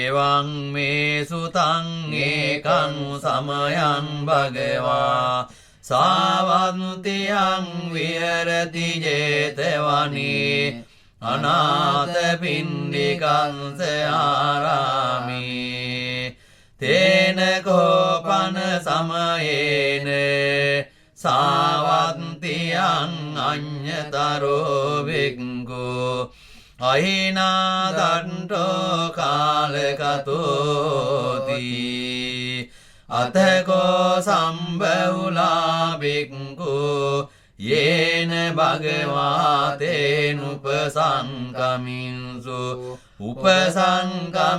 එවං මේ සුතං ඒකං සමයං භගවා සාවන්තියං විහෙරති ජේතවනේ අනාථ පිණ්ඩිකං ආරාමේ තේන කෝපන සමයේන සාවන්තියං අඤ්ඤතරෝ වික්ඛු අහිනාදන්තෝ කාලකතෝති අතකෝ සම්බහුලා භික්ඛු යේන භගවාතේනුපසංකමින්සු උපසංකමිත්වා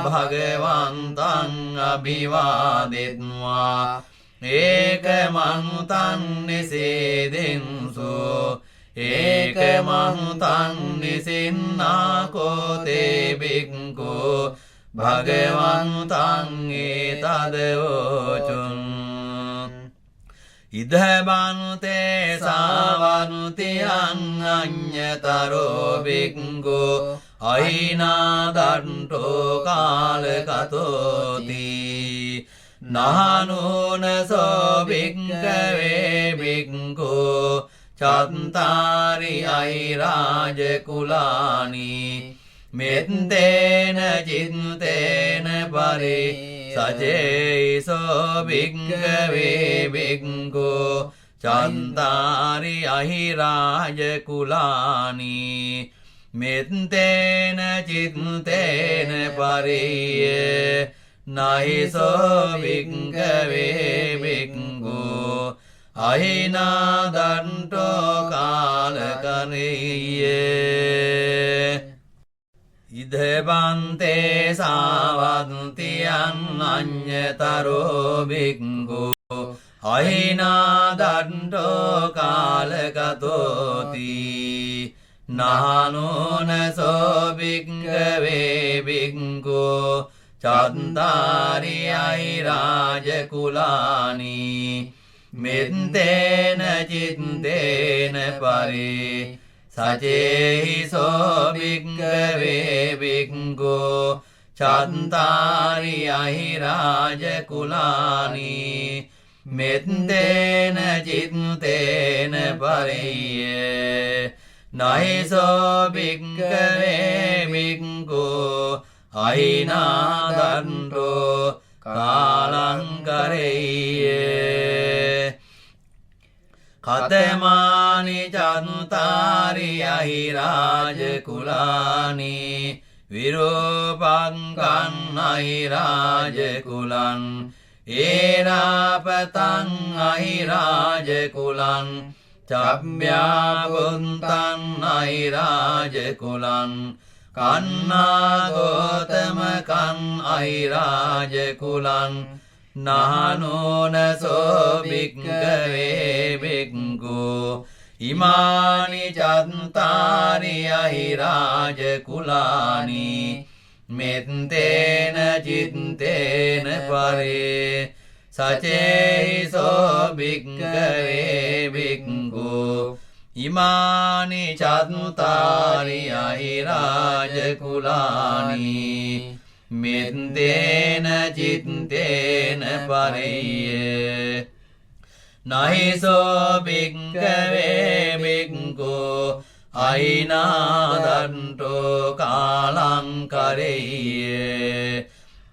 භගවන්තං අභිවාදෙත්වා ඒකමනුතං නිසේදෙන්සු ඒකමනුතං නිසින්නාකෝතේ භික්ඛු භගවන්තං ඒතදවෝචුන් ඉදබනුතේ සාවනුතියං අඤ්ඤතරෝ භික්ඛු අහිනාදන්තෝ කාලකතෝති නානෝනසෝ භික්ඛවේ භික්ඛු චත්තාරි අහිරාජ කුලානි මෙත්තේන චිත්තේන පරි සජේසෝ භික්ඛවේ භික්ඛු චත්තාරි අහිරාජ කුලානි මෙත්තේන චිත්තේන පරිය නහිසෝ භික්ඛවේ භික්ඛු අහිනාදන්තෝ කාලකනීය ඉදබන්තේ සාවන්තියං අඤ්ඤතරෝ භික්ඛු අහිනාදන්තෝ කාලකතෝති නානෝනසෝ භික්ඛවේ භික්ඛු චත්තාරි අහිරාජ කුලානි මෙත්තේන චිත්තේන පරි සචේහිසෝ භික්ඛවේ භික්ඛු චත්තාරි අහිරාජ කුලානි මෙත්තේන චිත්තේන පරිය නහිසෝ භික්ඛවේ භික්ඛු අහිනාදන්තෝ කාලං කරෙය්‍ය කතමානි චත්තාරි අහිරාජ කුලානි විරූපංකං අහිරාජ කුලං ඒරාපතං අහිරාජ කුලං චබ්බ්‍යාගුන්තං අහිරාජ කුලං කන්නාගෝතමකං අහිරාජ කුලං නානෝනසෝ භික්ඛවේ භික්ඛු ඉමානි චත්තාරි අහිරාජ කුලානි මෙත්තේන චිත්තේන පරේ සචේහිසෝ භික්ඛවේ භික්ඛු ඉමානි චත්තාරි අහිරාජ කුලානි මෙත්තේන චිත්තේන පරිය නහිසෝ භික්ඛවේ භික්ඛු අහිනාදන්තෝ කාලං කරෙය්‍ය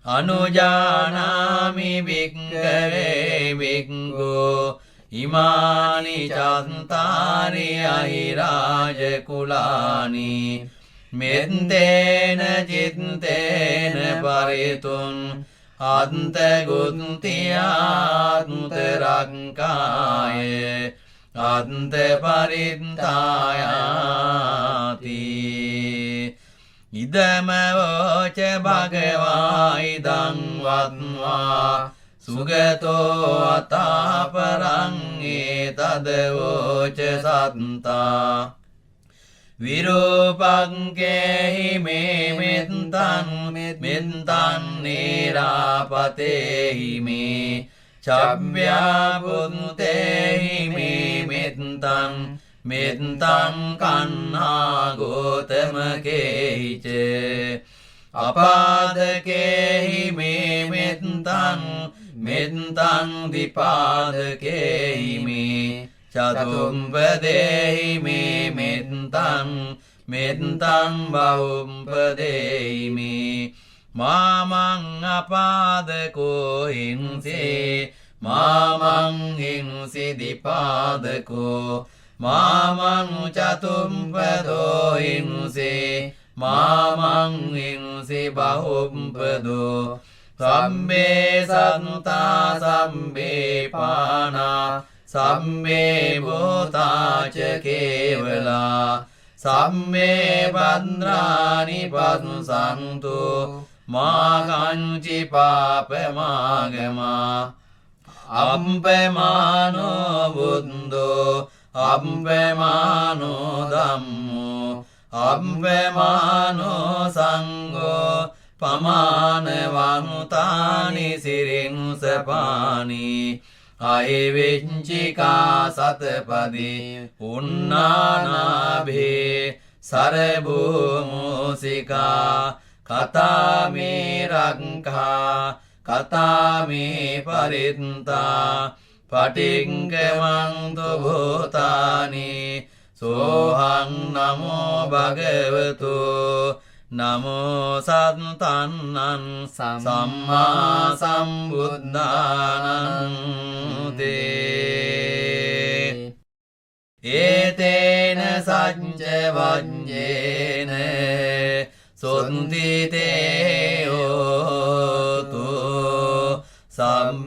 අනුජානාමි භික්ඛවේ භික්ඛු ඉමානි චත්තාරි අහිරාජ කුලානි මෙත්තේන චිත්තේන පරිතුං අන්තගුන්තියාන්තරංකාය අන්ත පරිත්තායාති ඉදමවෝච භගවා ඉදං වත්වා සුගතෝ අතාපරං ඒතදවෝච සත්තා විරූපංකේහි මේ මෙත්තන් නේරාපතේහි මේ චබ්බ්‍යාපුත්තේහි මේ මෙත්තන් කන්හා ගෝතමකේහිච අපාදකේහි මේ මෙත්තං මෙත්තං දිපාදකේහි මේ චතුම්පදේහි මේ මෙත්තං මෙත්තං බහුම්පදේහි මේ මාමං අපාදකෝ හිංසේ මාමං හිංසි දිපාදකෝ මාමං චතුම්පදෝ හිංසේ මාමං හිංසි බහුම්පදෝ සම්මේ සත්තා සම්මේ පානා සම්මේ භූතාච කේවලා සම්මේ බන්ද්‍රානි පස්සන්තු මාගංචි පාපමාගමා අම්පමානෝ බුද්ධෝ අම්පමානෝ ධම්මෝ අම්පමානෝ සංඝෝ පමානවනුතානි සිරිනුසපානි අයවෙච්චිකා සතපදී උන්නානාභේ සරභූමූසිකා කතාමේ රක්ඛා කතාමේ පරිත්තා පටිංගමන්තු භූතානි සෝහං නමෝ භගවතු නමෝ සත්තන්නං සම්මා සම්බුද්ධානං තේ ඒතේන සච්ච වඤ්ඤේන සොන්තිතේ හෝතු සම්ම